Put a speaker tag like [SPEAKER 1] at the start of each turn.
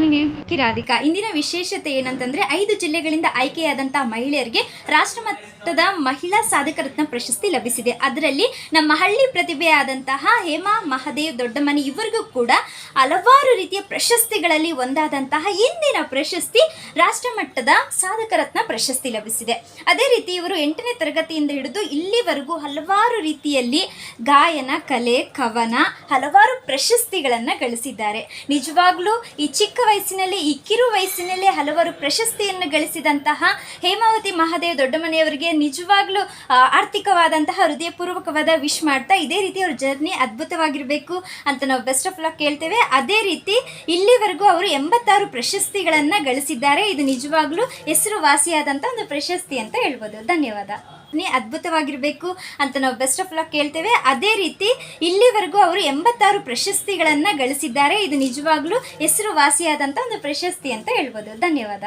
[SPEAKER 1] ನಾನು ಕಿರಾದಿಕಾ. ಇಂದಿನ ವಿಶೇಷತೆ ಏನಂತಂದರೆ 5 ಜಿಲ್ಲೆಗಳಿಂದ ಆಯ್ಕೆಯಾದಂಥ ಮಹಿಳೆಯರಿಗೆ ರಾಷ್ಟ್ರಮಟ್ಟದ ಮಹಿಳಾ ಸಾಧಕರತ್ನ ಪ್ರಶಸ್ತಿ ಲಭಿಸಿದೆ. ಅದರಲ್ಲಿ ನಮ್ಮ ಹಳ್ಳಿ ಪ್ರತಿಭೆಯಾದಂತಹ ಹೇಮಾ ಮಹದೇವ್ ದೊಡ್ಡಮನಿ ಇವರಿಗೂ ಕೂಡ ಹಲವಾರು ರೀತಿಯ ಪ್ರಶಸ್ತಿಗಳಲ್ಲಿ ಒಂದಾದಂತಹ ಇಂದಿನ ಪ್ರಶಸ್ತಿ ರಾಷ್ಟ್ರಮಟ್ಟದ ಸಾಧಕರತ್ನ ಪ್ರಶಸ್ತಿ ಲಭಿಸಿದೆ. ಅದೇ ರೀತಿ ಇವರು 8ನೇ ತರಗತಿಯಿಂದ ಹಿಡಿದು ಇಲ್ಲಿವರೆಗೂ ಹಲವಾರು ರೀತಿಯಲ್ಲಿ ಗಾಯನ, ಕಲೆ, ಕವನ ಹಲವಾರು ಪ್ರಶಸ್ತಿಗಳನ್ನು ಗಳಿಸಿದ್ದಾರೆ. ನಿಜವಾಗ್ಲೂ ಈ ಚಿಕ್ಕ ವಯಸ್ಸಿನಲ್ಲಿ, ಈ ಕಿರು ವಯಸ್ಸಿನಲ್ಲೇ ಹಲವಾರು ಪ್ರಶಸ್ತಿಯನ್ನು ಗಳಿಸಿದಂತಹ ಹೇಮಾವತಿ ಮಹಾದೇವ್ ದೊಡ್ಡಮನೆಯವರಿಗೆ ನಿಜವಾಗ್ಲೂ ಆರ್ಥಿಕವಾದಂತಹ ಹೃದಯಪೂರ್ವಕವಾದ ವಿಶ್ ಮಾಡ್ತಾ, ಇದೇ ರೀತಿ ಅವ್ರ ಜರ್ನಿ ಅದ್ಭುತವಾಗಿರಬೇಕು ಅಂತ ನಾವು ಬೆಸ್ಟ್ ಆಫ್ ಲಕ್ ಕೇಳ್ತೇವೆ. ಅದೇ ರೀತಿ ಇಲ್ಲಿವರೆಗೂ ಅವರು 86 ಪ್ರಶಸ್ತಿಗಳನ್ನು ಗಳಿಸಿದ್ದಾರೆ. ಇದು ನಿಜವಾಗ್ಲೂ ಹೆಸರುವಾಸಿಯಾದಂಥ ಒಂದು ಪ್ರಶಸ್ತಿ ಅಂತ ಹೇಳ್ಬೋದು. ಧನ್ಯವಾದ. ಅದ್ಭುತವಾಗಿರಬೇಕು ಅಂತ ನಾವು ಬೆಸ್ಟ್ ಆಫ್ ಲಕ್ ಕೇಳ್ತೇವೆ. ಅದೇ ರೀತಿ ಇಲ್ಲಿವರೆಗೂ ಅವರು 86 ಪ್ರಶಸ್ತಿಗಳನ್ನು ಗಳಿಸಿದ್ದಾರೆ. ಇದು ನಿಜವಾಗ್ಲೂ ಹೆಸರುವಾಸಿಯಾದಂಥ ಒಂದು ಪ್ರಶಸ್ತಿ ಅಂತ ಹೇಳ್ಬೋದು. ಧನ್ಯವಾದ.